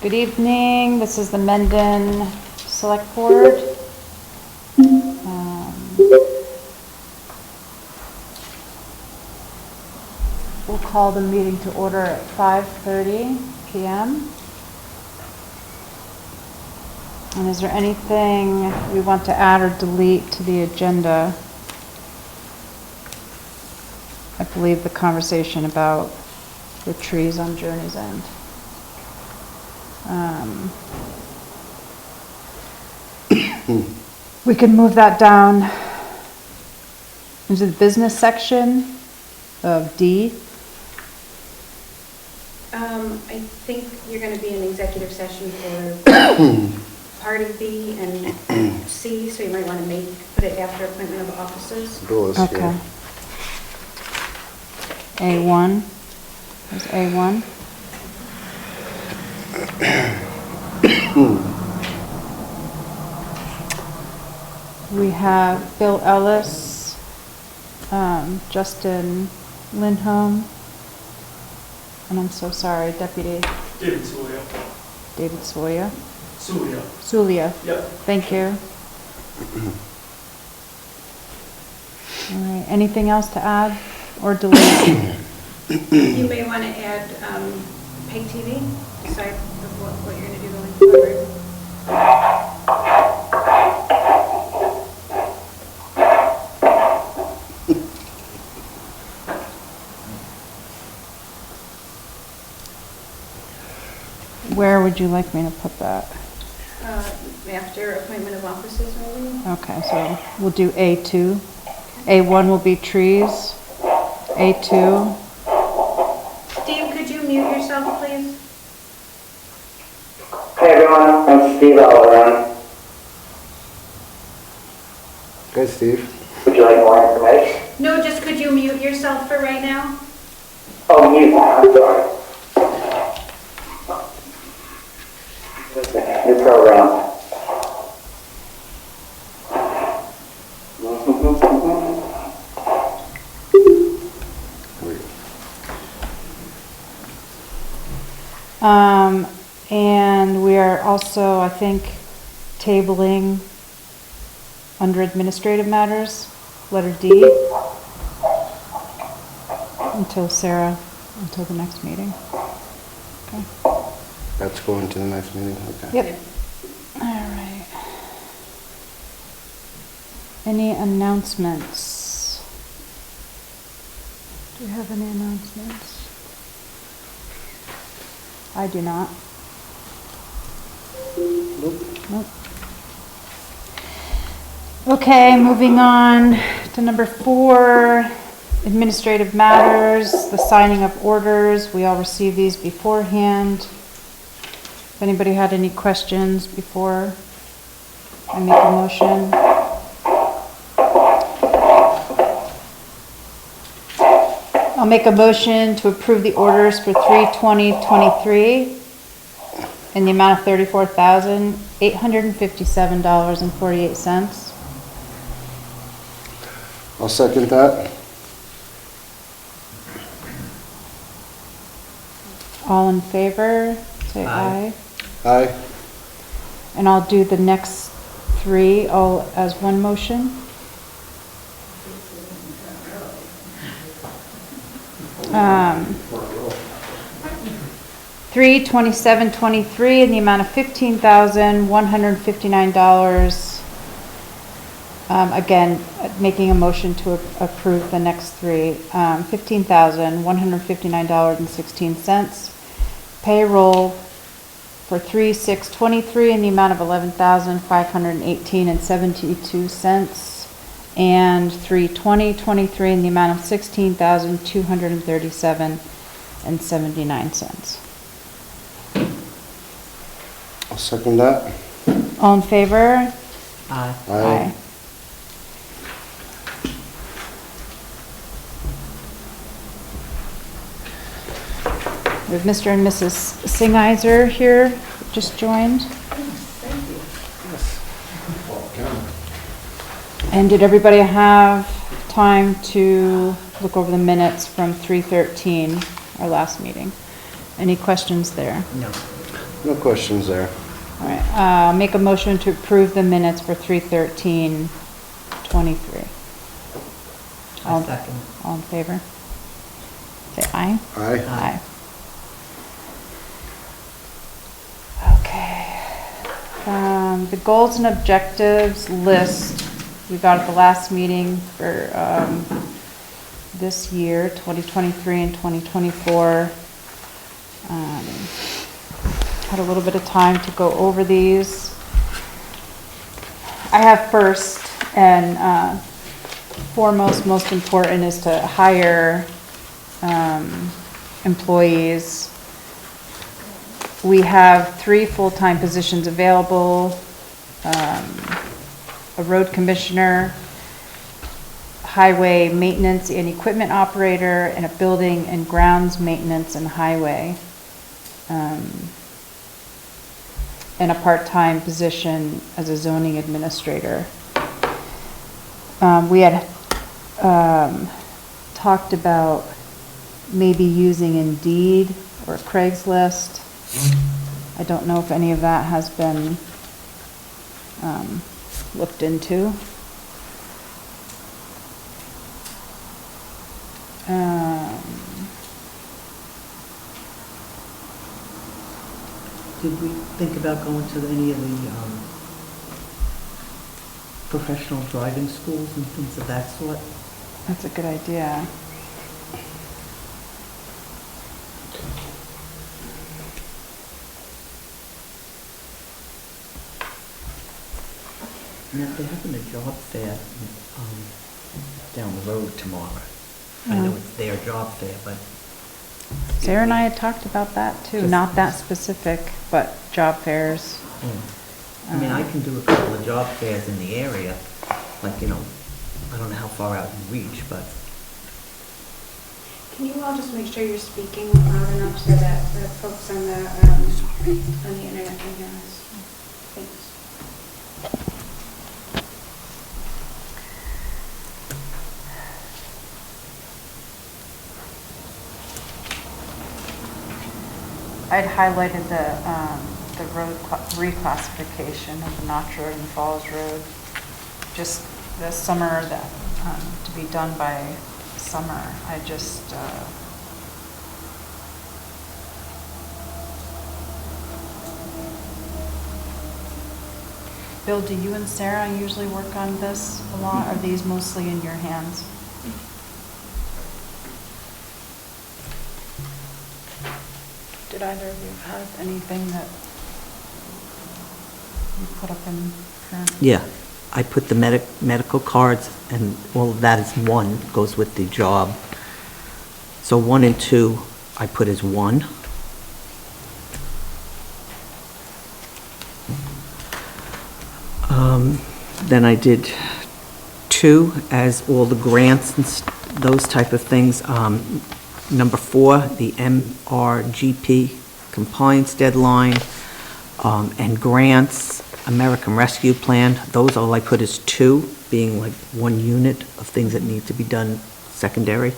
Good evening, this is the Mendon Select Board. We'll call the meeting to order at 5:30 p.m. And is there anything we want to add or delete to the agenda? I believe the conversation about the trees on Journey's End. We can move that down into the business section of D. I think you're going to be in executive session for part of B and C, so you might want to put it after appointment of officers. Okay. A1 is A1. We have Bill Ellis, Justin Lindholm, and I'm so sorry, Deputy David Sulia. David Soya. Sulia. Sulia. Yep. Thank you. All right, anything else to add or delete? You may want to add pay TV, decide what you're going to do going forward. Where would you like me to put that? After appointment of officers, maybe? Okay, so we'll do A2. A1 will be trees. A2. Steve, could you mute yourself, please? Hey everyone, I'm Steve Alleran. Hi, Steve. Would you like more information? No, just could you mute yourself for right now? Oh, mute, I'm sorry. Okay, new program. And we are also, I think, tabling under administrative matters, letter D, until the next meeting. Okay. That's going to the next meeting, okay. Yep. All right. Any announcements? Do you have any announcements? I do not. Nope. Okay, moving on to number 4, administrative matters, the signing of orders. We all received these beforehand. If anybody had any questions before I make a motion. I'll make a motion to approve the orders for 3/20/23 in the amount of $34,857.48. I'll second that. All in favor, say aye. Aye. And I'll do the next 3 all as one motion. 3/27/23 in the amount of $15,159. Again, making a motion to approve the next 3. $15,159.16. Payroll for 3/6/23 in the amount of $11,518.72. And 3/20/23 in the amount of $16,237.79. I'll second that. All in favor? Aye. Aye. We have Mr. and Mrs. Singizer here, just joined. And did everybody have time to look over the minutes from 3/13, our last meeting? Any questions there? No. No questions there. All right, make a motion to approve the minutes for 3/13/23. I second. All in favor? Say aye. Aye. Aye. Okay. The goals and objectives list we got at the last meeting for, this year, 2023 and 2024. Had a little bit of time to go over these. I have first and, foremost, most important is to hire, employees. We have 3 full-time positions available, a road commissioner, highway maintenance and equipment operator, and a building and grounds maintenance and highway. And a part-time position as a zoning administrator. We had talked about maybe using Indeed or Craigslist. I don't know if any of that has been looked into. Did we think about going to any of the professional driving schools and things of that sort? That's a good idea. Now, they're having a job fair down the road tomorrow. I know it's their job fair, but... Sarah and I had talked about that too, not that specific, but job fairs. I mean, I can do a couple of job fairs in the area, like, I don't know how far out you reach, but... Can you all just make sure you're speaking loud enough so that the folks on the internet can hear us? Thanks. I'd highlighted the road reclassification of the Notch Road and Falls Road, just this summer, that, to be done by summer. I just, Bill, do you and Sarah usually work on this a lot? Are these mostly in your hands? Did either of you have anything that you put up in current? Yeah, I put the medical cards, and all of that is one, goes with the job. So 1 and 2, I put as one. Then I did 2 as all the grants and those type of things. Number 4, the MRGP compliance deadline, and grants, American Rescue Plan, those all I put as 2, being like 1 unit of things that need to be done secondary.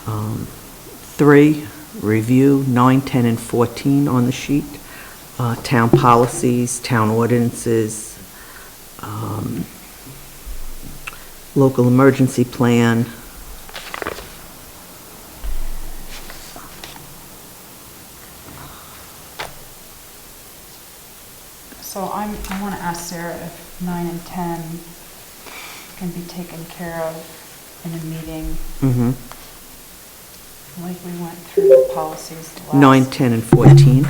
3, review 9, 10, and 14 on the sheet. Town policies, town ordinances, local emergency plan. So I want to ask Sarah if 9 and 10 can be taken care of in a meeting, Mm-hmm. like we went through the policies the last. 9, 10, and 14.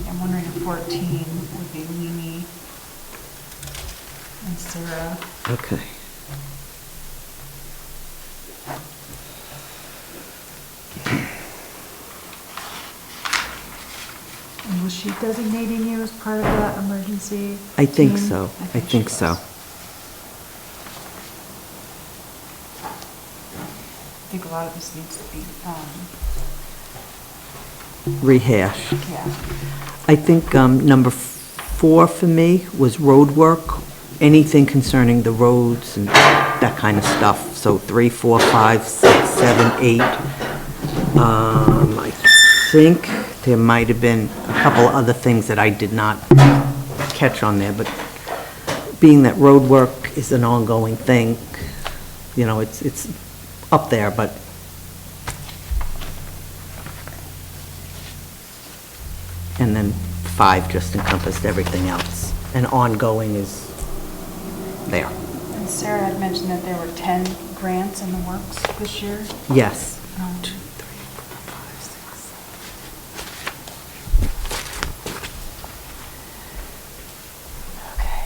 I'm wondering if 14 would be Leanie and Sarah. Okay. And was she designating you as part of that emergency I think team? so. I she think so. was. I think a lot of this needs to be, Rehash. yeah. I think number 4 for me was road work, anything concerning the roads and that kind of stuff. So 3, 4, 5, 6, 7, 8. I think there might have been a couple other things that I did not catch on there, but being that road work is an ongoing thing, you know, it's up there, but and then 5 just encompassed everything else, and ongoing is there. And Sarah had mentioned that there were 10 grants in the works this year. Yes. 2, 3, 4, 5, 6. Okay.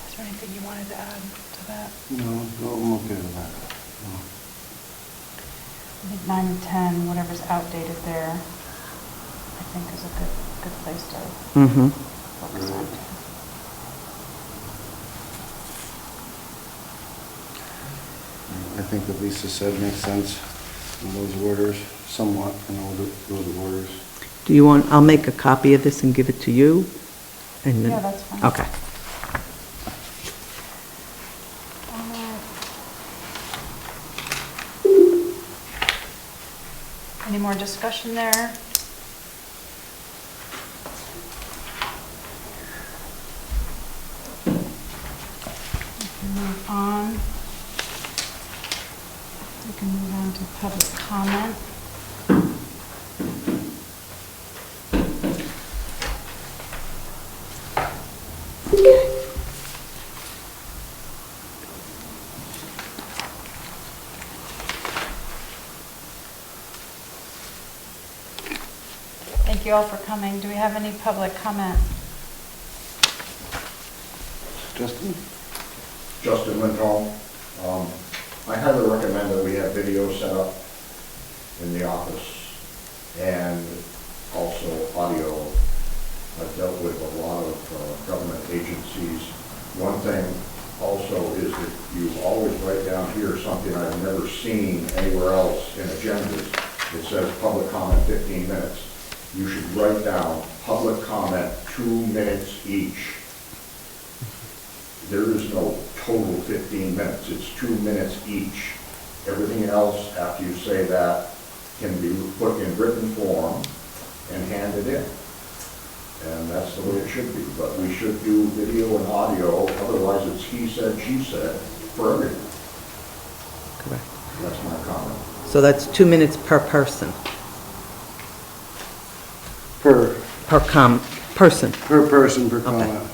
Is there anything you wanted to add to that? No, I'm okay with that. I think 9 and 10, whatever's outdated there, I think is a good place to Mm-hmm. focus on. I think what Lisa said makes sense in those orders, somewhat, in those orders. Do you want, I'll make a copy of this and give it to you? And then- Yeah, that's fine. Okay. Any more discussion there? We can move on. We can move on to public comment. Thank you all for coming. Do we have any public comment? Justin? Justin Mendon. I highly recommend that we have video set up in the office and also audio. I've dealt with a lot of government agencies. One thing also is that you always write down here something I've never seen anywhere else in agendas. It says public comment 15 minutes. You should write down public comment 2 minutes each. There is no total 15 minutes, it's 2 minutes each. Everything else, after you say that, can be put in written form and handed in. And that's the way it should be, but we should do video and audio, otherwise it's he said, she said, for everything. Correct. That's my comment. So that's 2 minutes per person, Per person. person, per comment.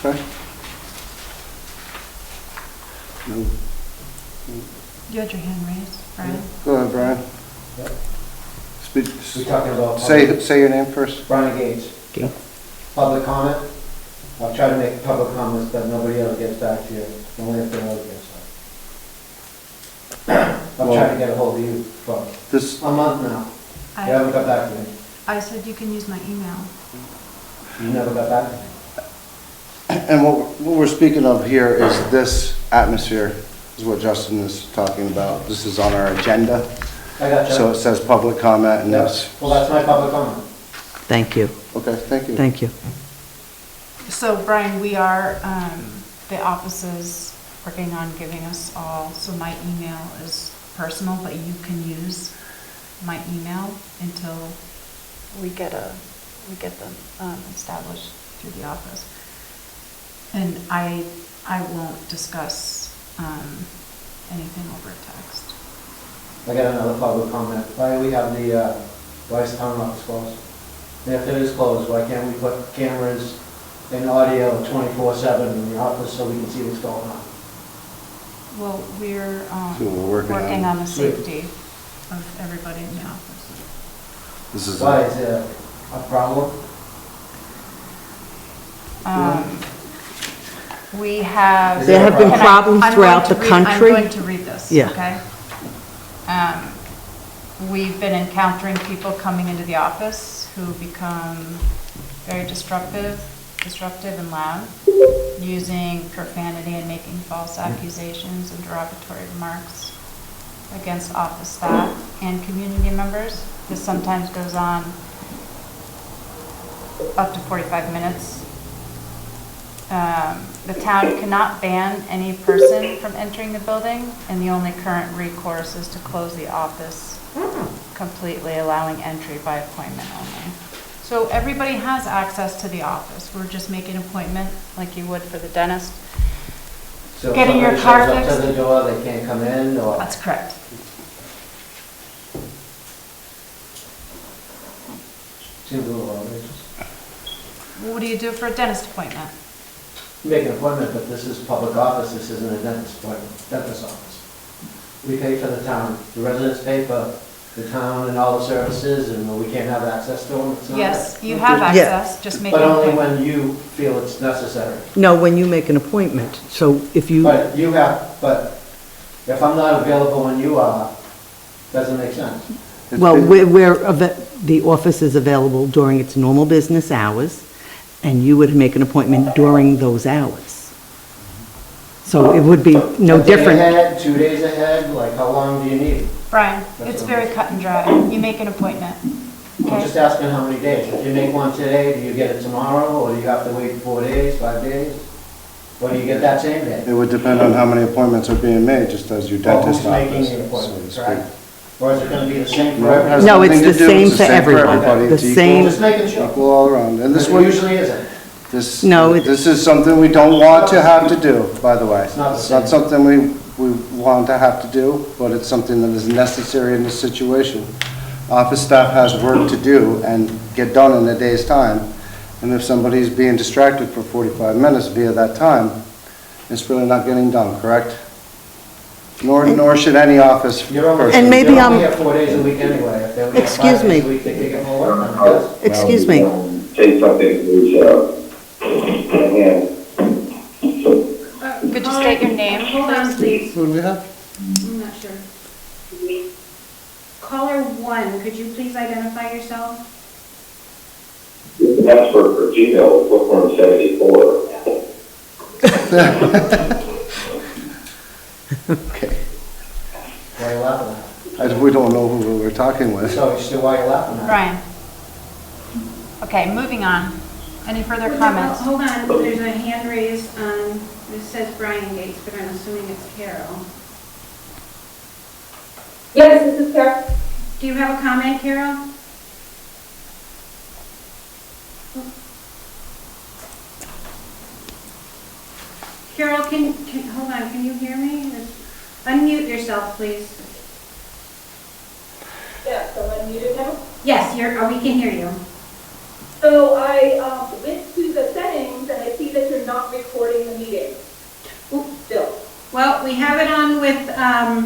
Okay. No. You had your hand raised, Brian? Go ahead, Brian. Yep. Speak, We're talking about. say your name first. Brian Gates. Okay. Public comment. I'll try to make public comments, but nobody ever gets back to you, only if they know it gets back. I'll try to get a hold of you for This, a month now. You haven't got back to me. I said you can use my email. You never got back to me. and what we're speaking of here is this atmosphere, is what Justin is talking about. This is on our agenda. I got you. So it says public comment and that's, Well, that's my public comment. Thank you, okay, thank you. thank you. So Brian, we are, the office is working on giving us all, so my email is personal, but you can use my email until we get them established through the office. And I won't discuss anything over text. I got another public comment. Why do we have the Vice Town office closed? And if it is closed, why can't we put cameras and audio 24/7 in the office so we can see what's going on? Well, we're So we're working on the safety of everybody in the office. This is, Why, is there a problem? We have. There have been Can problems I'm throughout going to the read- country. I'm going to read this, Yeah. okay? We've been encountering people coming into the office who become very disruptive and loud, using profanity and making false accusations and derogatory remarks against office staff and community members. This sometimes goes on up to 45 minutes. The town cannot ban any person from entering the building, and the only current recourse is to close the office completely, allowing entry by appointment only. So everybody has access to the office. We're just making an appointment like you would for the dentist. So if Getting your somebody car shows up fixed? to the door, they can't come in, or? That's correct. Seems a little outrageous. What do you do for a dentist appointment? Make an appointment, but this is public office, this isn't a dentist appointment, dentist office. We pay for the town, the residents pay for the town and all the services, and we can't have access to them. It's not Yes, right. you have Yeah. access, just make But an only appointment. when you feel it's necessary. No, when you make an appointment. So if you, But you have, but if I'm not available when you are, doesn't make sense. well, the office is available during its normal business hours, and you would make an appointment during those hours. So it would be no A day different. ahead, 2 days ahead, like how long do you need? Brian, That's it's what very I'm- cut and dry. You make an appointment. I'm Okay? just asking how many days. If you make one today, do you get it tomorrow, or do you have to wait 4 days, 5 days? Or do you get that same day? It would depend on how many appointments are being made, just as your Or dentist who's making office. the so appointment, to speak. correct? Or is it gonna be the same for No, it has everyone? No, it's nothing to the do, same it's for everyone. everybody. The It's equal- same- Just making sure. Equal all around. And this It one, usually isn't. No, this is something we don't want to have to do, by the way. It's not the It's not same. something we want to have to do, but it's something that is necessary in this situation. Office staff has work to do and get done in a day's time. And if somebody's being distracted for 45 minutes via that time, it's really not getting done, correct? Nor should any office You're only, person. And maybe you're only I'm- here 4 days a week anyway. If they were here Excuse 5 days me. a week, they could get more work done, I guess. Excuse me. Say something, please, and Could you state your name? Hold on, please. Who do we have? I'm not sure. Caller 1, could you please identify yourself? the password for Gmail is bookworm 74. Okay. Why are you laughing at? We don't know who we're talking with. So, why are you laughing at? Brian. Okay, moving on. Any further comments? Hold on, there's a hand raised on, this says Brian Gates, but I'm assuming it's Carol. Yes, this is Carol. Do you have a comment, Carol? Carol, hold on, can you hear me? Unmute yourself, please. Yes, so I'm muted now. Yes, we can hear you. So I went to the settings and I see that you're not recording the meeting. Still. Well, we have it on with, I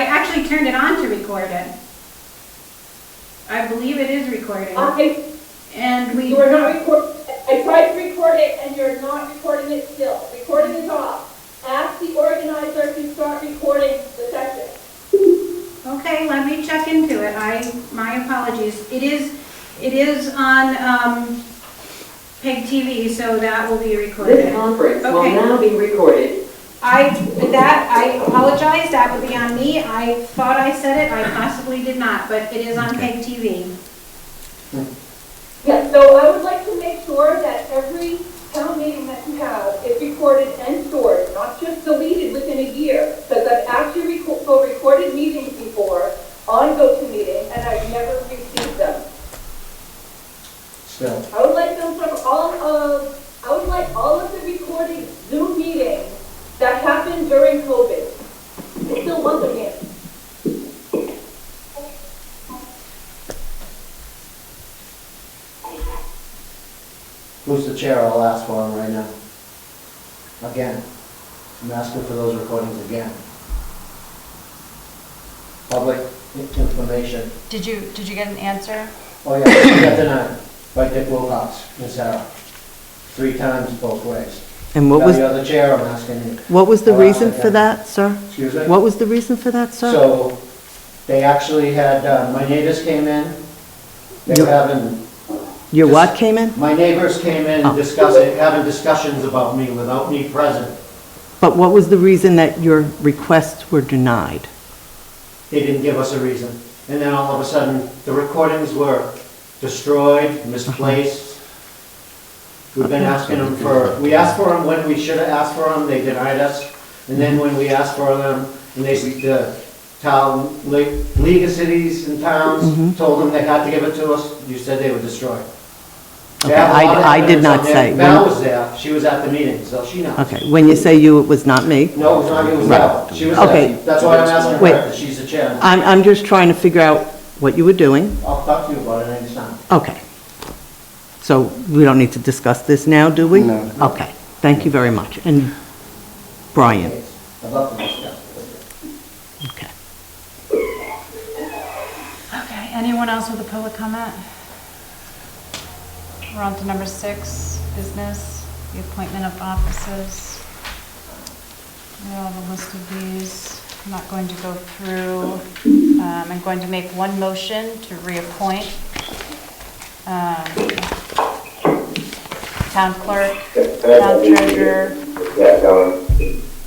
actually turned it on to record it. I believe it is recording. And we... You are not recording. I tried to record it and you're not recording it still. Recording is off. Ask the organizer to start recording the session. Okay, let me check into it. My apologies. It is on PEG TV, so that will be recorded. This conference will Okay. now be recorded. I apologize, that would be on me. I thought I said it, I possibly did not, but it is on PEG TV. Yes, so I would like to make sure that every town meeting that you have is recorded and stored, not just deleted within a year. Because I've actually recorded meetings before on GoToMeeting and I've never received them. Still. I would like them from all of the recorded Zoom meetings that happened during COVID. I still want them in. Who's the chair? I'll ask for him right now. Again. I'm asking for those recordings again. Public information. Did you get an answer? Oh, yeah, I got denied by Dick Wilcox and Sarah. 3 times both ways. And what Now, was, the other chair, I'm asking you. what was the I'll ask reason again. for that, sir? Excuse me? What was the reason for that, sir? So, they actually had, my neighbors came in. They were having, Your what came in? my neighbors came in Oh. having discussions about me without me present. But what was the reason that your requests were denied? They didn't give us a reason. And then all of a sudden, the recordings were destroyed, misplaced. We've been asking them we asked for them when we should have asked for them, they denied us. And then when we asked for them, and the town, League of Cities and Towns told them they had to give it to us, you said they were destroyed. They Okay, have a lot of I did evidence not on there. say. Val was there, she was at the meeting, so she knows. Okay, when you say you, it was not me? No, it was not, it was Right. Val. She was Okay. there. That's why I'm asking Wait. her, because she's the chairman. I'm just trying to figure out what you were doing. I'll talk to you about it anytime. Okay. So we don't need to discuss this now, do we? No. Okay, thank you very much. And Brian? I'd love to discuss it with you. Okay. Okay, anyone else with a public comment? We're on to number 6, business, the appointment of offices. We all have a list of these. I'm not going to go through. I'm going to make one motion to reappoint town clerk, town treasurer, Yeah, going.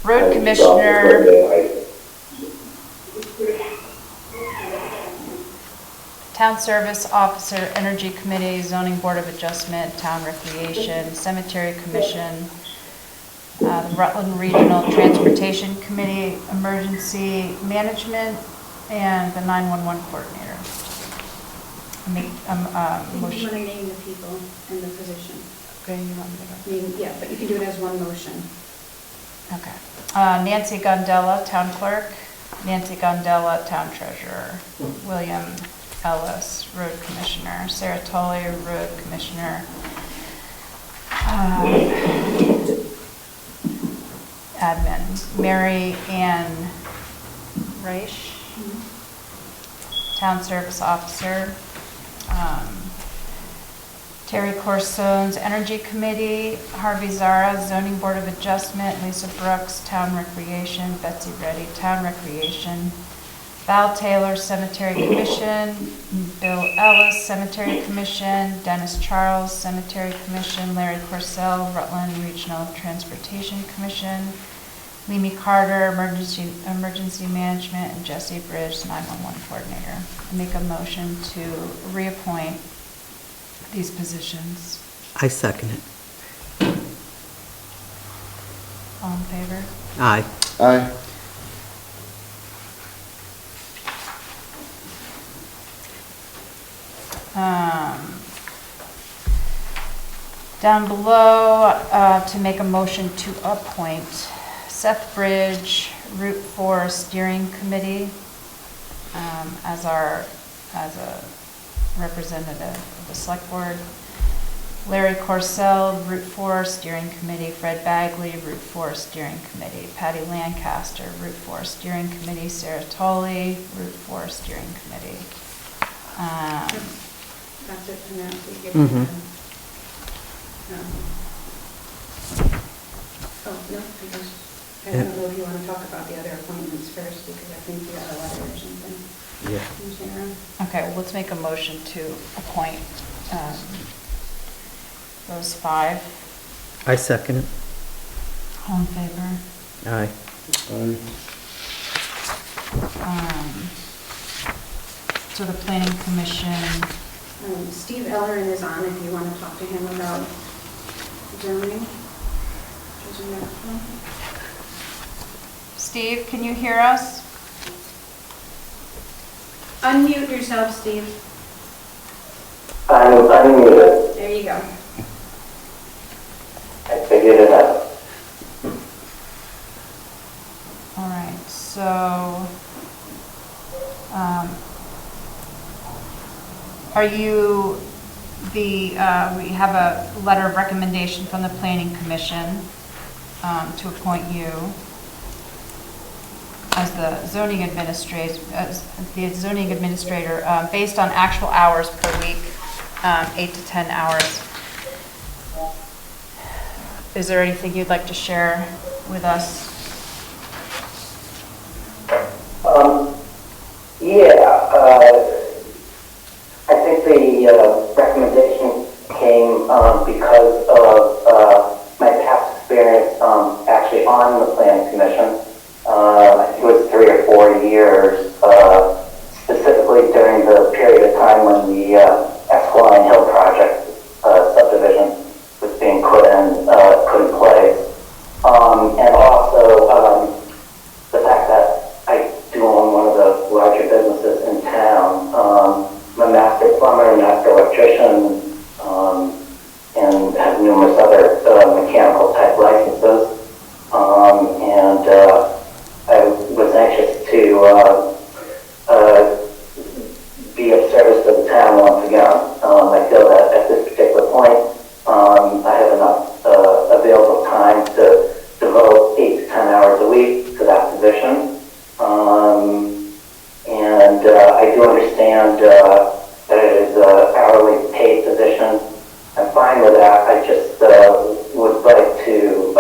road commissioner, town service officer, energy committee, zoning board of adjustment, town recreation, cemetery commission, the Rutland Regional Transportation Committee, emergency management, and the 911 coordinator. Make You want motion. to name the people and the position. Okay, you want me to I mean, yeah, but you can do it as one motion. go? Okay. Nancy Gondella, town clerk. Nancy Gondella, town treasurer. William Ellis, road commissioner. Sarah Tolley, road commissioner. Admin. Mary Ann Reich, town service officer. Terry Corsone's Energy Committee, Harvey Zara, Zoning Board of Adjustment, Lisa Brooks, Town Recreation, Betsy Reddy, Town Recreation, Val Taylor, Cemetery Commission, Bill Ellis, Cemetery Commission, Dennis Charles, Cemetery Commission, Larry Corsell, Rutland Regional Transportation Commission, Mimi Carter, Emergency Management, and Jesse Bridge, 911 Coordinator. I make a motion to reappoint these positions. I second it. All in favor? Aye. Aye. Down below, to make a motion to appoint Seth Bridge, Route 4 Steering Committee, as a representative of the Select Board. Larry Corsell, Route 4 Steering Committee. Fred Bagley, Route 4 Steering Committee. Patty Lancaster, Route 4 Steering Committee. Sarah Tolley, Route 4 Steering Committee. That's it for now, so you give Mhm. it. Oh, no, because I don't know if you want to talk about the other appointments first, because I think you got a letter or something. Yeah. from Sarah. Okay, well, let's make a motion to appoint those 5. I second it. All in favor? Aye. Aye. So the planning commission, Steve Ellerin is on if you want to talk to him about zoning. Choose your next one. Steve, can you hear us? Unmute yourself, Steve. I'm unmuted. There you go. I figured it out. All right, so, are you we have a letter of recommendation from the planning commission to appoint you as the zoning administrator, based on actual hours per week, 8 to 10 hours. Is there anything you'd like to share with us? I think the recommendation came because of my past experience actually on the planning commission. I think it was 3 or 4 years, specifically during the period of time when the Esquire Hill project subdivision was being understand that it is an hourly paid position. I'm fine with that. I just would like to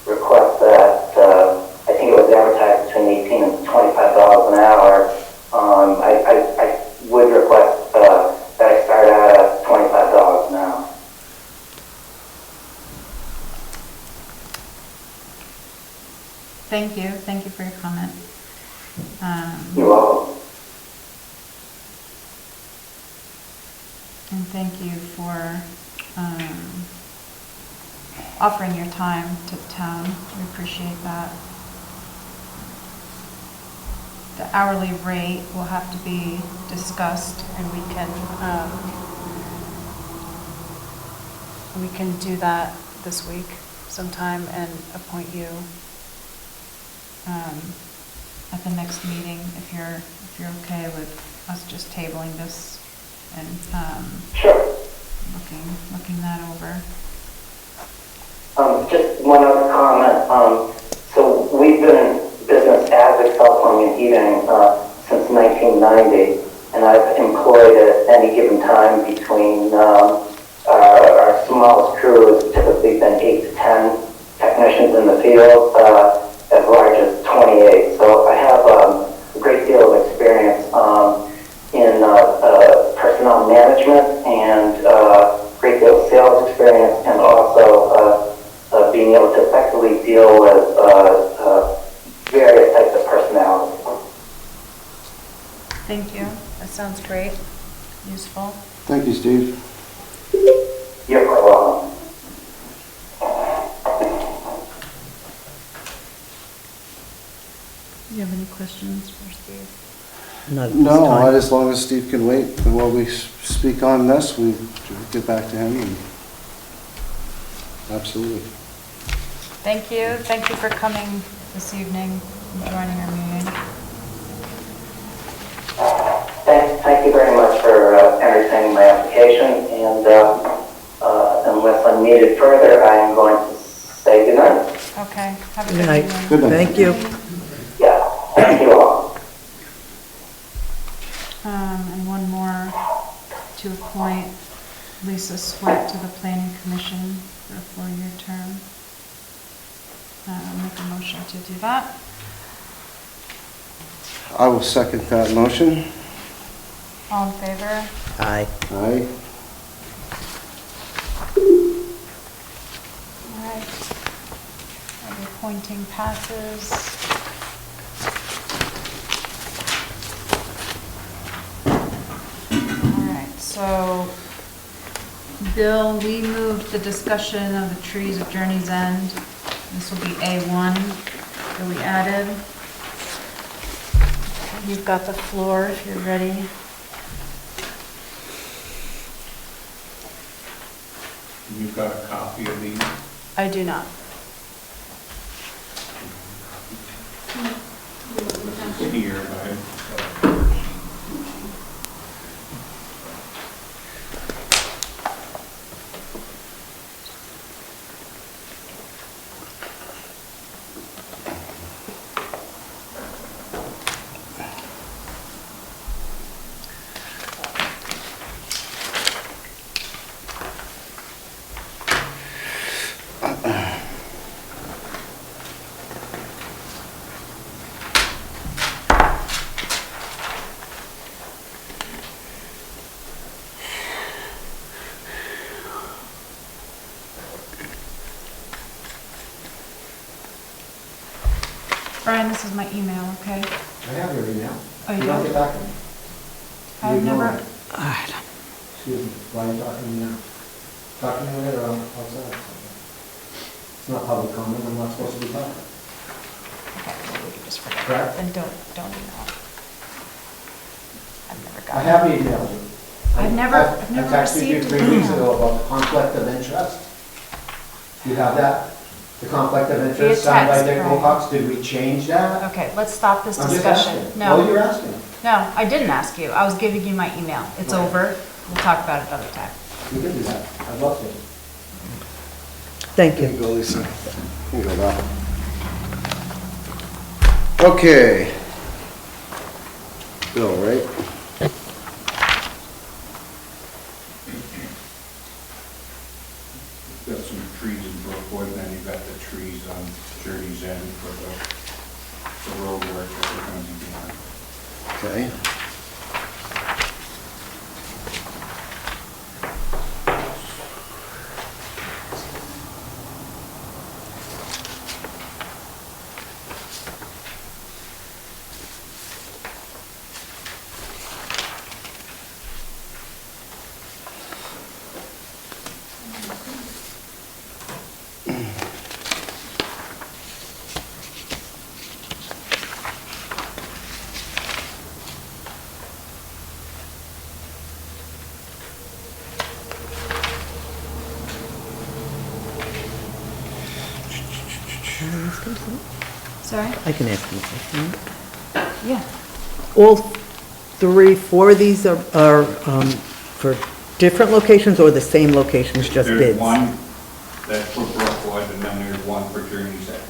request that, I think it was advertised between 18 and $25 an hour. I would request that I start out at $25 an hour. Thank you for your comment. You're welcome. And thank you for offering your time to the town. We appreciate that. The hourly rate will have to be discussed, and we can do that this week sometime and appoint you at the next meeting if you're okay with us just tabling this and Sure. looking that over. Just one other comment. So we've been in business as Excel Plumbing and Heating since 1990, and I've employed at any given time between our smallest crew has typically been 8 to 10 technicians in the field, as large as 28. So I have a great deal of experience in personnel management and great deal of sales experience, and also being able to effectively deal with various types of personalities. Thank you. That sounds great. Useful. Thank you, Steve. You're quite welcome. Do you have any questions for Steve? Not at this No, time. as long as Steve can wait while we speak on this, we get back to him. And absolutely. Thank you. Thank you for coming this evening and joining our meeting. Thank you very much for entertaining my application, and unless I'm needed further, I am going to say good night. Okay. Have a Good good night. evening. Good night. Thank you. Yeah, thank you all. And one more to appoint Lisa Sweat to the Planning Commission for a 4-year term. Make a motion to do that. I will second that motion. All in favor? Aye. Aye. All right. And the appointing passes. All right, so Bill, we moved the discussion of the trees of Journey's End. This will be A1 that we added. You've got the floor if you're ready. You've got a copy of these? I do not. Here, right? Brian, this is my email, okay? I have your email. Oh, you don't do? get back to me. I've You ignore never, it. Excuse me, why are you talking to me now? Talk to me later on outside. It's not public comment, I'm not supposed to be talking. okay, well, we can just forget Correct. that. Then don't email. I've never I gotten it. have emailed you. I've never I received texted you an 3 weeks email. ago about the conflict of interest. You have that? The conflict of interest Via signed by text, Dick right. Wilcox, did we change that? Okay, let's stop this I'm just discussion. asking. Well, No, you're asking. no, I didn't ask you. I was giving you my email. It's Okay. over. We'll talk about it another time. You can do that, I'd love to. Thank Here you. you go, Lisa. Here you go, Doc. Okay. Bill, right? Sorry? I can ask him a question. Yeah. All three, four of these are for different locations or the same locations, just There's bids? one that's for Brookwood, and then there's one for Journey's End.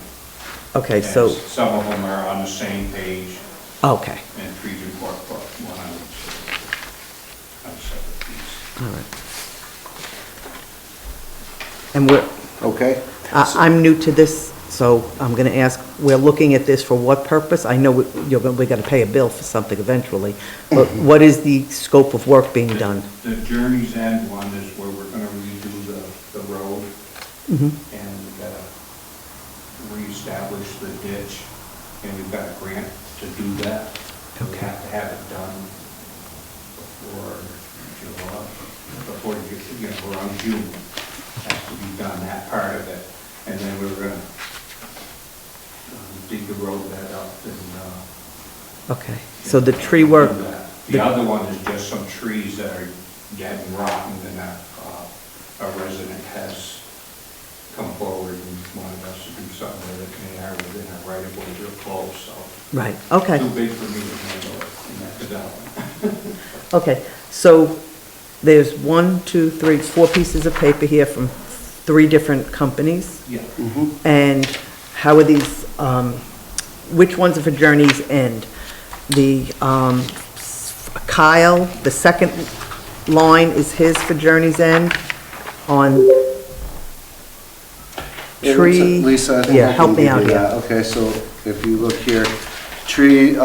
Okay, And so, some of them are on the same page, okay, and Trees and Court, one on a separate piece. all right. And we're, Okay? I'm new to this, so I'm going to ask, we're looking at this for what purpose? I know we're going to pay a bill for something eventually, but what is the scope of work being done? The Journey's End one is where we're gonna redo the road Mhm. and reestablish the ditch, and we've got a grant to do that. We Okay. have to have it done before July, around June. Has to be done, that part of it, and then we're gonna dig the road bed up and, Okay, so the tree work, do that. The other one is just some trees that are getting rotten, and a resident has come forward and wanted us to do something with it, and they are within our right of way real close, so. right, okay, Too big for me to handle it in that development. okay. So there's 4 pieces of paper here from 3 different companies. Yeah. And how are these, which ones are for Journey's End? The Kyle, the second line is his for Journey's End on tree. Lisa, I think Yeah, I help can me give out you here. that. Okay, so if you look here, tree,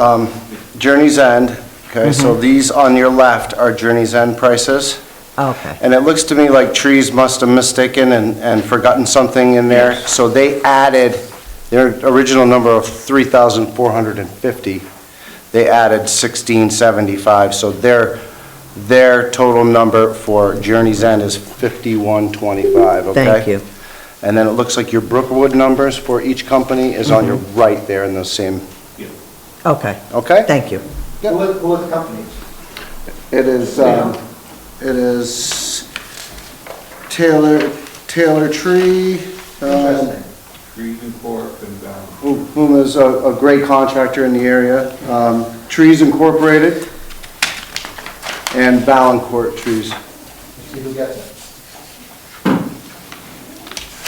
Journey's End, okay, so these on your left are Journey's End prices. Okay, And it looks to me like trees must have mistaken and forgotten something in there. Yes. So they added, their original number of 3,450, they added 1,675. So their total number for Journey's End is 5,125, okay? thank you. And then it looks like your Brookwood numbers for each company is on your right there in the same, Yeah. Okay, okay? thank you. Who are the companies? It is Taylor Tree, Interesting. Trees and Court and, whom is a great contractor in the area. Trees Incorporated and Valancourt Trees. Let's see who gets it.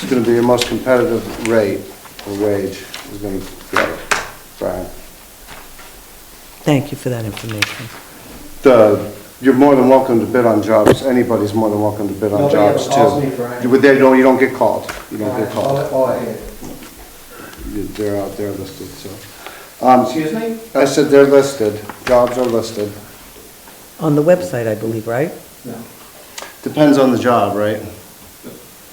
It's going to be your most competitive rate or wage is going to get it, Brian. Thank you for that information. You're more than welcome to bid on jobs. Anybody's more than welcome to bid on Nobody jobs ever calls too. me for anything. You don't get called. You don't get called. Oh, I hate it. They're out there listed, so. Excuse me? I said they're listed. Jobs are listed. On the website, I believe, right? No. Depends on the job, right?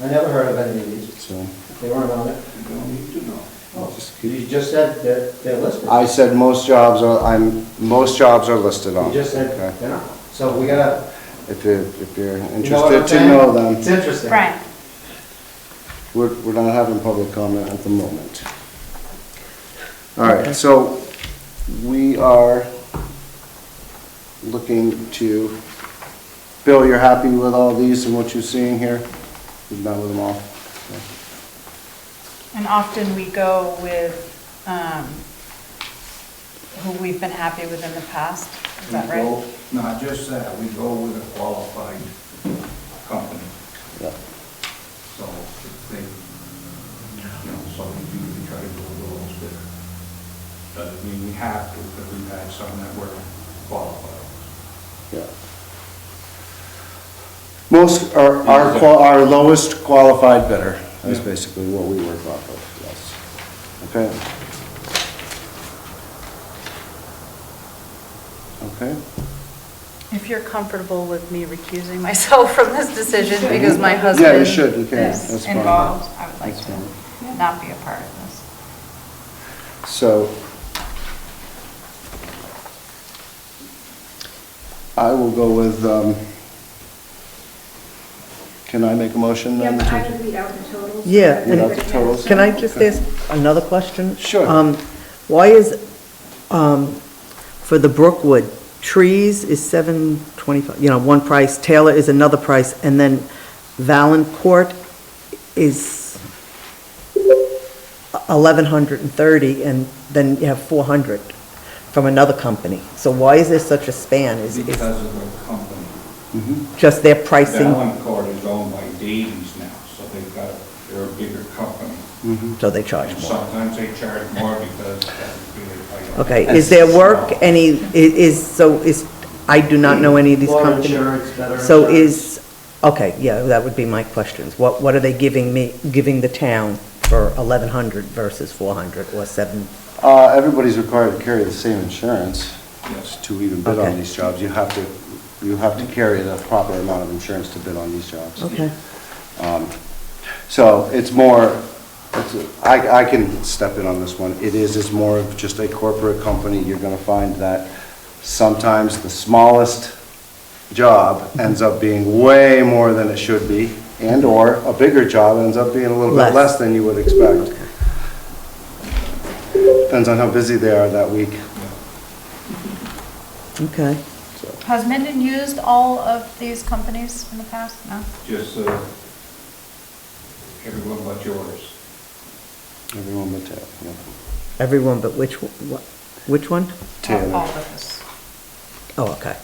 I never heard of any of these. So, They weren't on it. you don't need to know. just keep- You just said that they're listed. I said most jobs are listed on. You just said Okay. they're not. So we gotta, If you're you know what I'm interested to saying? know them, It's interesting. Brian? we're not having public comment at the moment. All right, so we are looking to, Bill, you're happy with all these and what you're seeing here? You've met with them all? And often we go with who we've been happy with in the past, is that We right? go- Not just that, we go with a qualified company, Yeah. so if they, so we usually try to go with the lowest bidder. Doesn't mean we have to, because we've had some that were qualified. Yeah. Most, our lowest qualified bidder, that's Yeah. basically what we work off of, yes. Okay? Okay? If you're comfortable with me recusing myself from this decision because my husband Yeah, you should, you can, is that's fine. involved, I would like That's to fine. not be a part of this. So, I will go with, can I make a motion Yeah, then? but I would read out the totals. Yeah, Read out the totals? Can I just ask another question? Sure. Why is, for the Brookwood, trees is $725, one price, Taylor is another price, and then Valancourt is 1,130, and then you have 400 from another company. So why is there such a span? Is it Because of the company. just their pricing, Valancourt is owned by Davies now, so they're a bigger company. so they charge And more? sometimes they charge more because that's really like. Okay, is there work, I do not know any of these More companies. insurance, better So insurance. okay, yeah, that would be my questions. What are they giving the town for 1,100 versus 400 or 7? Everybody's required to carry the same insurance Yes. to even bid on Okay. these jobs. You have to carry the proper amount of insurance to bid on these jobs. Okay, So it's more, I can step in on this one. It's more of just a corporate company. You're gonna find that sometimes the smallest job ends up being way more than it should be, and/or a bigger job ends up being a little bit Less. less than you would expect. Depends on how busy they are that week. okay. Has Mendon used all of these companies in the past? No? Just, everyone but yours. Everyone but Taylor, yeah. Everyone but which one? Taylor. All of us. Oh, okay.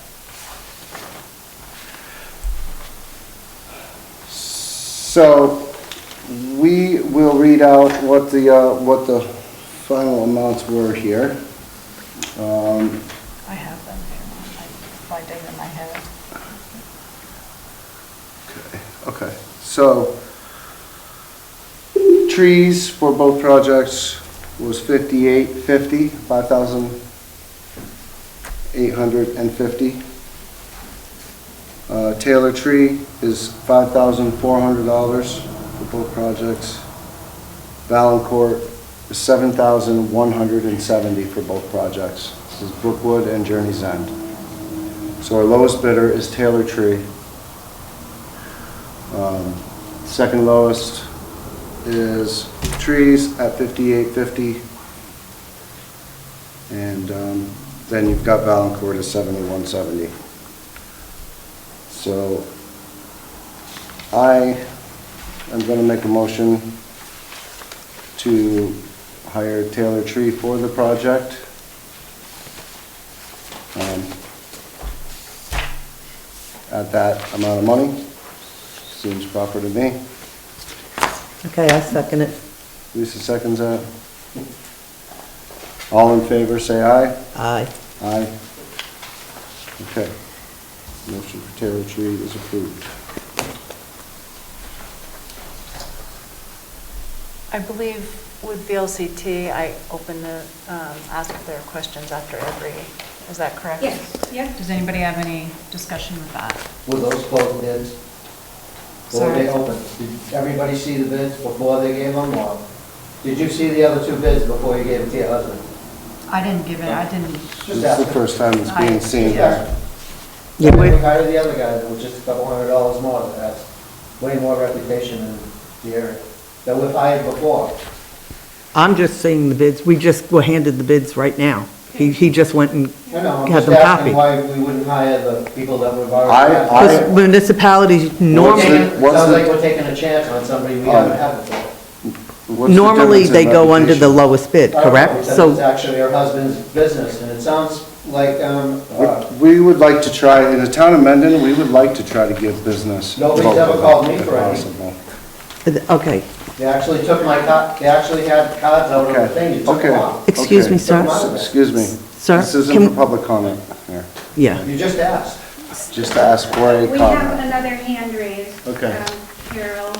So, we will read out what the final amounts were here. I have them here. I did in my head. Okay, so, trees for both projects was 5,850. Taylor tree is $5,400 for both projects. Valancourt is $7,170 for both projects. This is Brookwood and Journey's End. So our lowest bidder is Taylor Tree. Second lowest is trees at $5,850. And then you've got Valancourt at $7,170. So I am going to make a motion to hire Taylor Tree for the project. At that amount of money. Seems proper to me. Okay, I second it. Lisa seconds that. All in favor, say aye. Aye. Aye. Okay. Motion for Taylor Tree is approved. I believe with VLCT, I open the, ask if there are questions after every, is that correct? Yes, yeah. Does anybody have any discussion with that? Were those closed bids? Or were they Sorry. open? Did everybody see the bids before they gave them, or did you see the other two bids before you gave them to your husband? I didn't give it, I didn't, This is the first time it's being seen. Yeah. Yeah, We we- hired the other guy that was just a couple $100 more, that has way more reputation in the area, that we've hired before. I'm just seeing the bids, we just were handed the bids right now. He just went and I know, I'm had just them asking copied. why we wouldn't hire the people that we've already I- had. Because municipalities normally, It What's sounds the- like we're taking a chance on somebody we haven't had before. What's the normally difference they in go under the reputation? lowest bid, I don't know, correct? because it's So, actually her husband's business, and it sounds like, We would like to try, in the town of Mendon, we would like to try to give business. Nobody's ever called me if for any. possible. okay, they actually took my card, they actually had cards out of the Okay, thing, you took them okay. off. excuse Okay. me, sir. Excuse me. Sir, This isn't can- for public comment here, Yeah, You just asked. just to ask for a We have comment. another hand raised. Okay. Carol.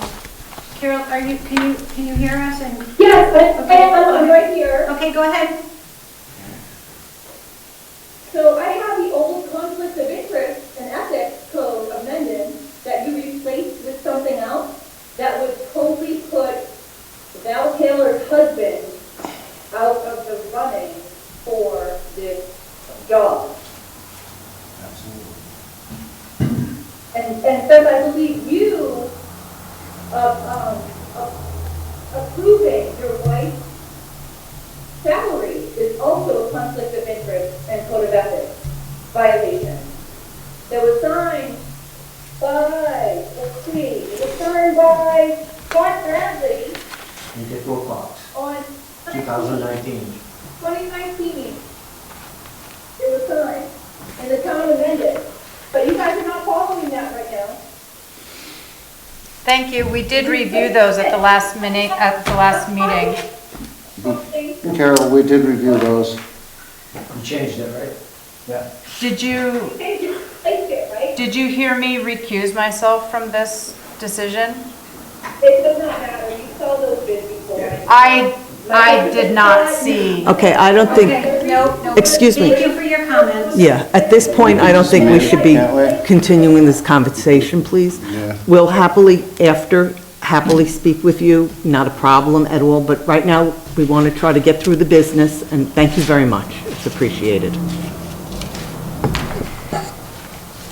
Carol, can you hear us? And Yes, I'm right here. okay, go ahead. So I have the old conflict of interest and ethics code of Mendon that you replaced with something else that would totally put Val Taylor's husband out of the running for this job. And since I believe you approving your wife's salary is also a conflict of interest and code of ethics violation. That was signed by, let's see, it was signed by Scott Bradley You get 2 o'clock. on 2019. 2019. It was signed and the town amended. But you guys are not following that right now. Thank you. We did review those at the last minute, at the last meeting. Carol, we did review those. You changed it, right? Yeah. Did you Right? hear me recuse myself from this decision? It does not matter, you saw those bids before. I did not see. Okay, I don't think, No. Excuse me. Thank you for your comments. yeah, at this point, I don't think we should be Can't we? continuing this conversation, please. Yeah. We'll happily speak with you, not a problem at all, but right now, we want to try to get through the business, and thank you very much. It's appreciated.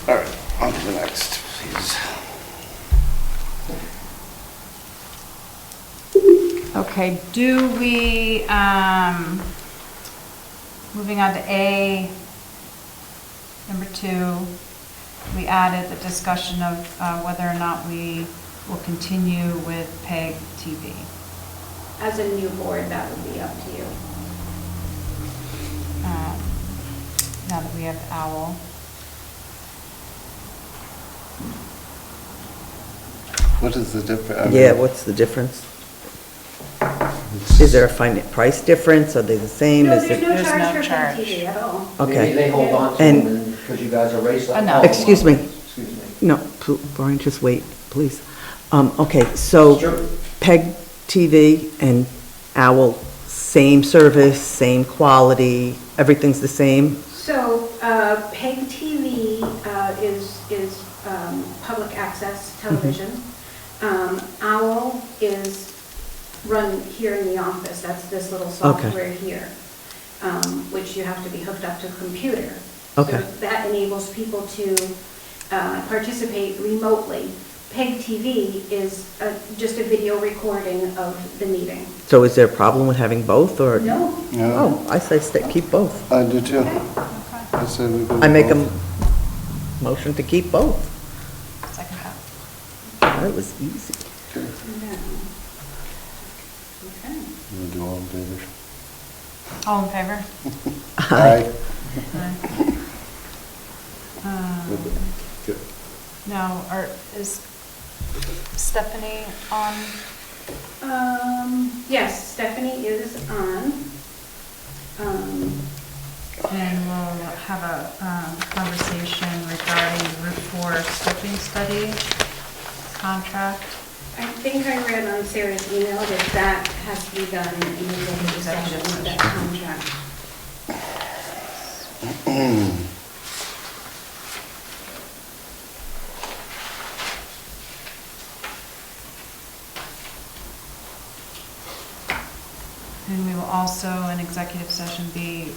All right, on to the next, please. Okay, do we, moving on to A, number 2, we added the discussion of whether or not we will continue with PEG TV. As a new board, that would be up to you. Now that we have OWL. What is the difference? Yeah, what's the difference? Is there a price difference? Are they the same? No, Is there's it? no There's charge no for charge. PEG TV at all. Okay. Maybe they hold on to And- them because you guys are raced up. No. Excuse me. Excuse me. No, Brian, just wait, please. Okay, so Sure. PEG TV and OWL, same service, same quality, everything's the same? So, PEG TV is public access television. OWL is run here in the office. That's this little software here, which you have to be hooked up to a computer. Okay. So that enables people to participate remotely. PEG TV is just a video recording of the meeting. So is there a problem with having both, or? No? No, Oh, I say keep both. I do too. I said we could. I make a motion to keep both. Second that. That was easy. Okay. No. Okay. We'll do all in favor. All in favor? Aye. Good. No, is Stephanie on? Yes, Stephanie is on. And we'll have a conversation regarding the Route 4 scoping study contract. I think I read on Sarah's email that that has to be done in executive session with that contract. And we will also, in executive session, be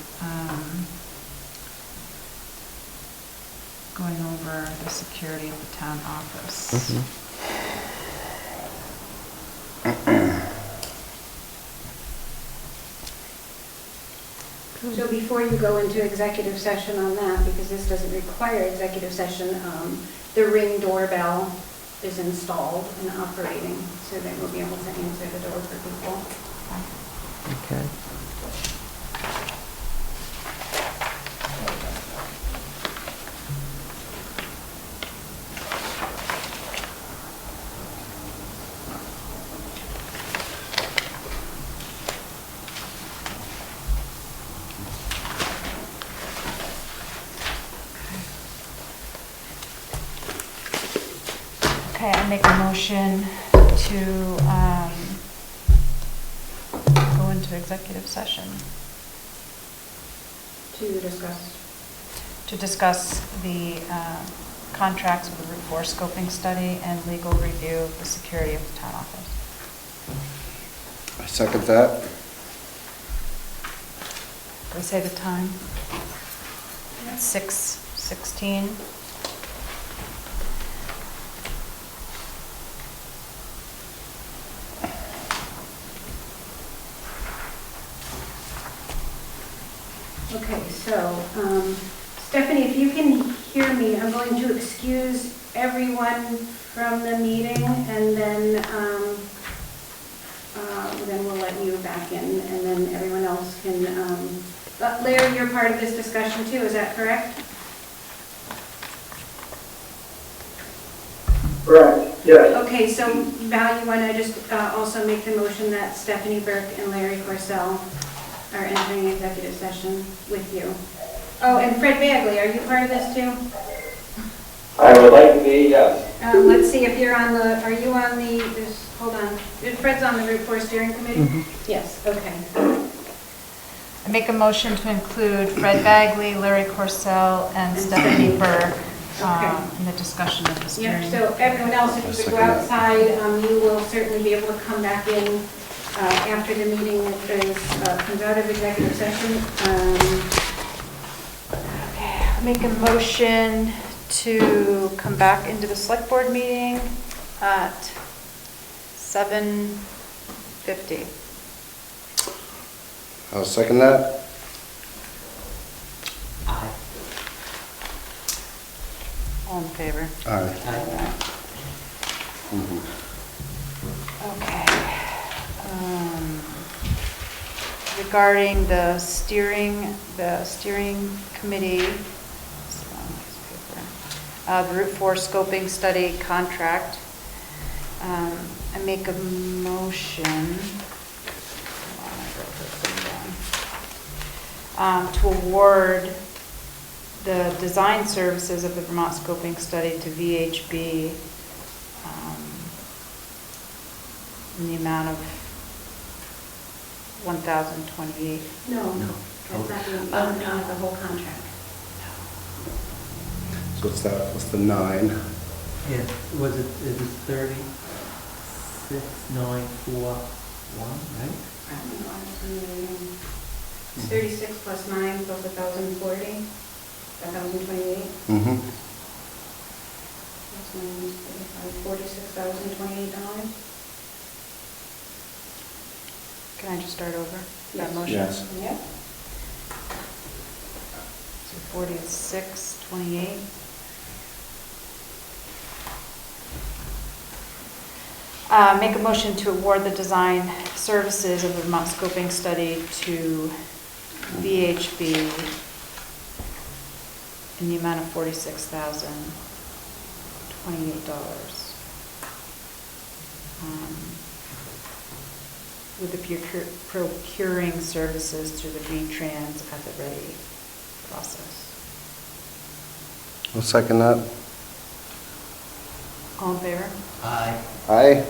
going over the security of the town office. So before you go into executive session on that, because this doesn't require executive session, the Ring doorbell is installed and operating, so that we'll be able to answer the door for people. Okay. Okay, I make a motion to go into executive session To discuss. to discuss the contracts with the Route 4 scoping study and legal review of the security of the town office. I second that. Can we say the time? 6:16. Okay, so, Stephanie, if you can hear me, I'm going to excuse everyone from the meeting, and then we'll let you back back in, and then everyone else can, Larry, you're part of this discussion too, is that correct? Correct, yes. Okay, so Val, you want to just also make the motion that Stephanie Burke and Larry Corcell are entering executive session with you? Oh, and Fred Bagley, are you part of this too? I would like to be, yes. Let's see if you're on the, are you on the, hold on, Fred's on the Route 4 Steering Committee? Yes, okay. I make a motion to include Fred Bagley, Larry Corcell, and Stephanie Burke in the discussion of the steering. Yep, so everyone else, if you could go outside, you will certainly be able to come back in after the meeting comes out of executive session. Okay, I make a motion to come back into the select board meeting at 7:50. I'll second that. Aye. All in favor? Aye. Aye. Mhm. Okay. Regarding the steering committee, the Route 4 scoping study contract, I make a motion to award the design services of the Vermont scoping study to VHB in the amount of $1,028. No, No. that's not the, the whole contract. So what's the 9? Yeah, was it 36,941, right? I don't know, it's 36 plus 9 plus 1,040, 1,028. Mm-hmm. That's $46,028. Can I just start over that Yes. motion? Yes. Yep. So 4628. Make a motion to award the design services of the Vermont scoping study to VHB in the amount of $46,028. With the procuring services through the V-Trans at the ready process. I'll second that. All in favor? Aye. Aye.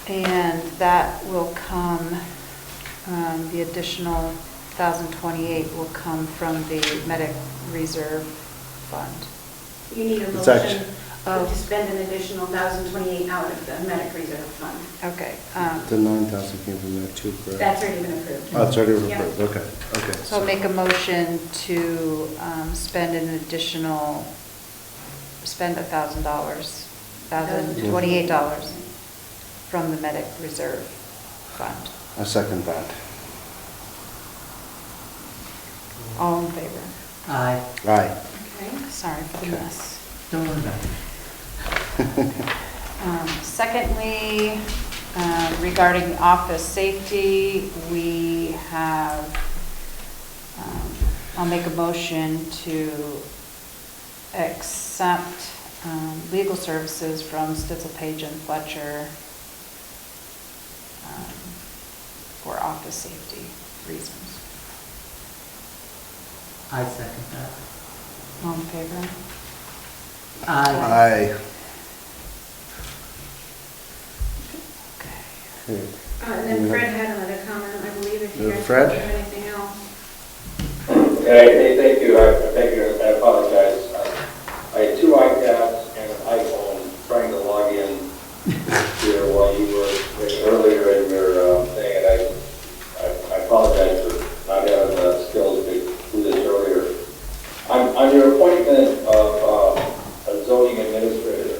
And that will come, the additional 1,028 will come from the medic reserve fund. You need a It's motion Oh. to spend an additional 1,028 out of the medic reserve fund. Okay, The 9,000 came from that too, correct? That's already been approved. Oh, it's already Yeah. approved, okay, okay. so I'll make a motion to spend an additional, spend $1,000, $1,028 from the medic reserve fund. I second that. All in favor? Aye. Aye. Okay. Sorry for the Okay. mess. Don't worry about it. Secondly, regarding office safety, we have, I'll make a motion to accept legal services from Stitzel, Page and Fletcher for office safety reasons. I second that. All in favor? Aye. Aye. Okay. Okay. And then Fred had another comment, I believe, if you guys Fred? have anything else. Hey, thank you, I apologize. I had 2 iPads and an iPhone trying to log in here while you were earlier in your thing, and I apologize for not having the skills to do this earlier. On your appointment of a zoning administrator,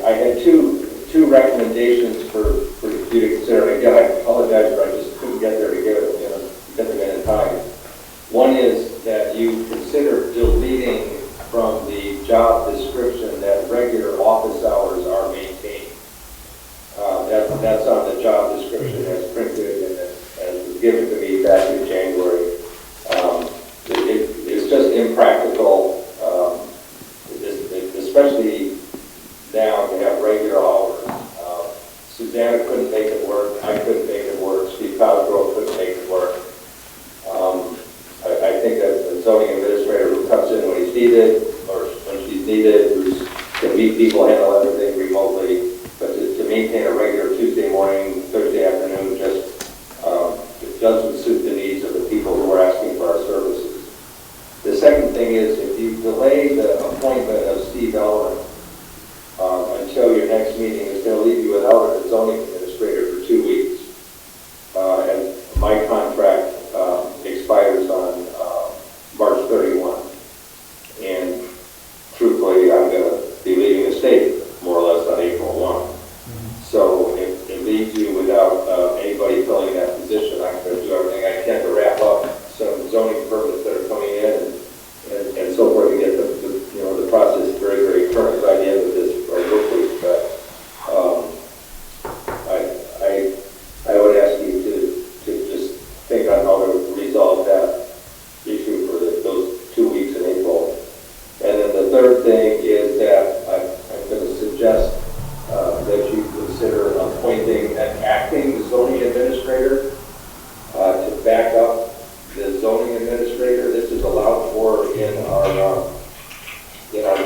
I had two recommendations for you to consider. Again, I apologize, but I just couldn't get there to get them in time. to meet back in January. It's just impractical, especially now to have regular hours. Susanna couldn't make it work, I couldn't make it work, Steve Cosgrove couldn't make it work. I think that the zoning administrator who comes in when he's needed, or when she's needed, who can meet people, handle everything remotely, but to maintain a regular Tuesday morning, Thursday afternoon, it doesn't suit the needs of the people who are asking for our services. The second thing is, if you delay the appointment of Steve Ellering until your next meeting, it's going to leave you without a zoning administrator for 2 weeks. And my contract expires on March 31. And truthfully, I'm going to be leaving the state more or less on April 1. So it leaves you without anybody filling that position. I'm going to do everything I can to wrap up some zoning permits that are coming in and so forth, and get the process very, very current by the end of this work week. But I would ask you to just think on how to resolve that issue for those 2 weeks in April. And then the third thing is that I'm going to suggest that you consider appointing an acting zoning administrator to back up the zoning administrator. This is allowed for in our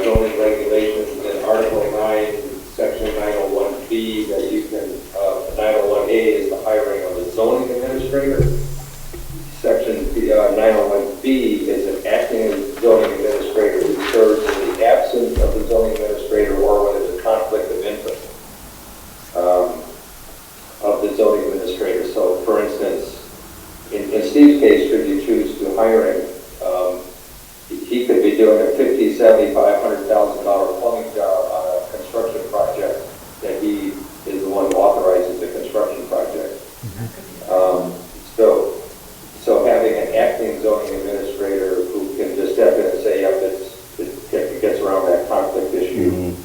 zoning regulations in Article 9, Section 901B, that you can, 901A is the hiring of a zoning administrator. Section 901B is an acting zoning administrator who serves in the absence of the zoning administrator or when there's a conflict of interest of the zoning administrator. So, for instance, in Steve's case, should you choose to hire him, he could be doing a $50,000, $75,000, $100,000 plumbing job on a construction project that he is the one who authorizes the construction project. So having an acting zoning administrator who can just step in and say, yep, it gets around that conflict issue.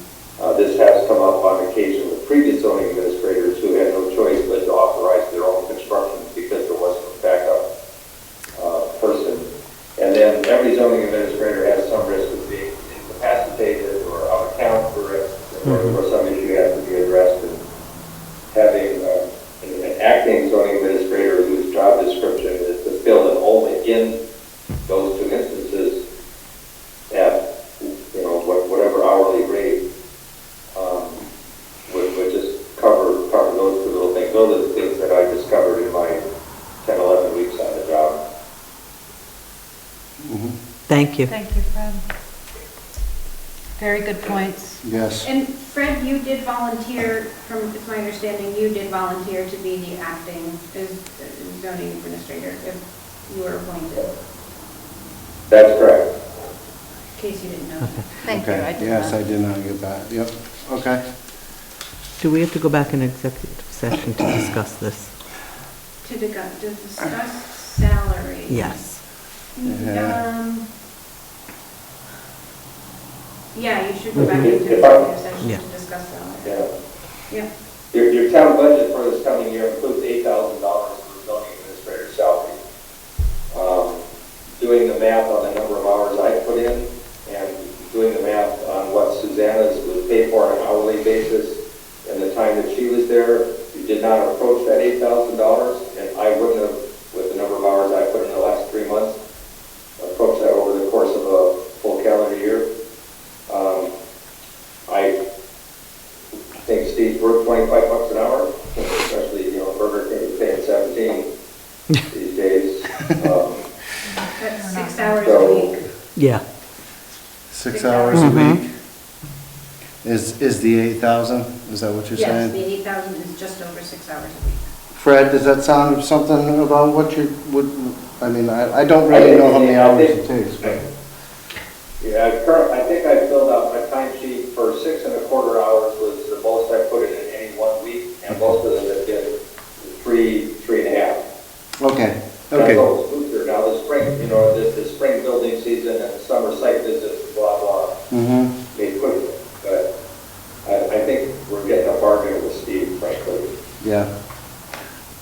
This has come up on occasion with previous zoning administrators who had no choice but to authorize their own construction because there wasn't a backup person. And then every zoning administrator has some risk of being incapacitated or out of town for risk, or some issue has to be addressed. And having an acting zoning administrator whose job description is to fill in only in those 2 instances at whatever hourly rate would just cover those 2 little things. Those are the things that I discovered in my 10, 11 weeks on the job. Thank you. Thank you, Fred. Very good points. Yes. And Fred, you did volunteer, from my understanding, you did volunteer to be the acting zoning administrator if you were appointed, That's correct. in case you didn't know. Thank you, I Okay, did yes, not. I did not get that. Yep, okay. Do we have to go back in executive session to discuss this? To discuss salary. Yes. Yeah, you should go back into If I- executive session Yeah. to discuss salary. Yeah. Yeah. Your town budget for this coming year includes $8,000 for zoning administrator salary. Doing the math on the number of hours I put in and doing the math on what Susanna's was paid for on an hourly basis and the time that she was there, you did not approach that $8,000, and I wouldn't have, with the number of hours I put in the last 3 months, approached that over the course of a full calendar year. I think Steve's worth $25 an hour, especially, Burger King is paying 17 these days. That's 6 hours a week. Yeah. 6 hours a week? Is the 8,000, is that what you're Yes, saying? the 8,000 is just over 6 hours a week. Fred, does that sound something about what you would, I don't really know how many hours it takes, but. Yeah, I think I filled out my timesheet for 6 1/4 hours was the most I put in any 1 week, and most of them have been 3.5. Okay, That's okay. always smoother. Now the spring, the spring building season and summer site visits, blah, blah, may put it. But I think we're getting a bargain with Steve, frankly. Yeah.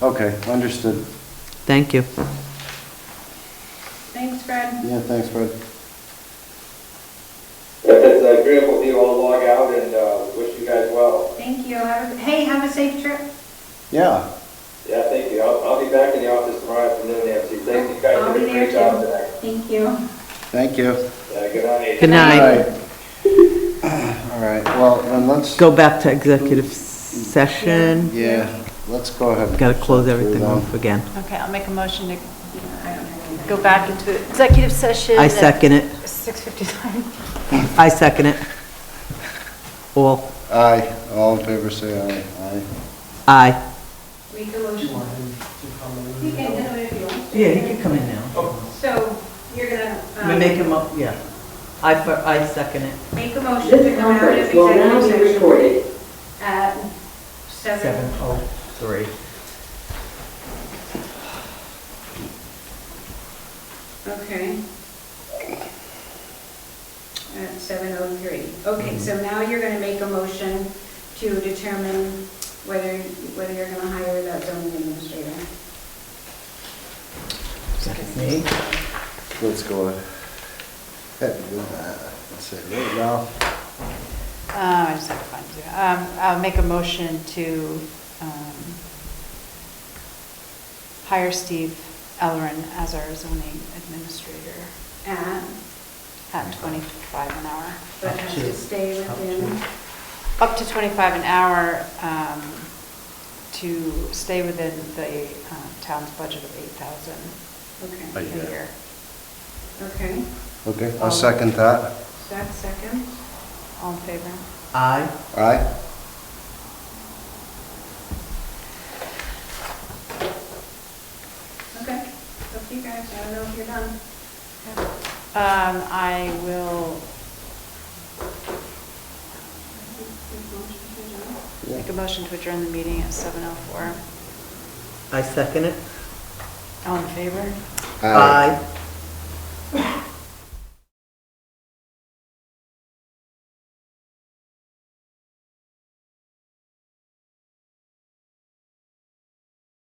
Okay, understood. Thank you. Thanks, Fred. Yeah, thanks, Fred. If it's agreeable with you, I'll log out and wish you guys well. Thank you. Hey, have a safe trip. Yeah, Yeah, thank you. I'll be back in the office tomorrow afternoon, Nancy. Thank you guys I'll for be a there great job too. tonight. Thank you. thank you. Yeah, good night. Good night. All right, well, then let's, Go back to executive session. yeah, let's go ahead. Got to close Through everything them. off again. Okay, I'll make a motion to go back into executive session. I second it. 6:59. I second it. All. Aye, all in favor, say aye. Aye. Aye. Make a motion. You can do it if you want. Yeah, you can come in now. So you're gonna, We make him up, yeah. I second it. make a motion to come out of executive session at 7:03. Okay. At 7:03. Okay, so now you're going to make a motion to determine whether you're going to hire that zoning administrator. That's me. Let's go ahead and do that. Let's see, right now. I just have to find it. I'll make a motion to hire Steve Ellerin as our zoning administrator at 25 an hour. But has to stay within, Up to 25 an hour to stay within the town's budget of 8,000 okay. a year. Okay, Okay, I'll second that. Zach second. All in favor? Aye. Aye? Okay, up to you guys, I don't know if you're done. I will make a motion to adjourn the meeting at 7:04. I second it. All in favor? Aye.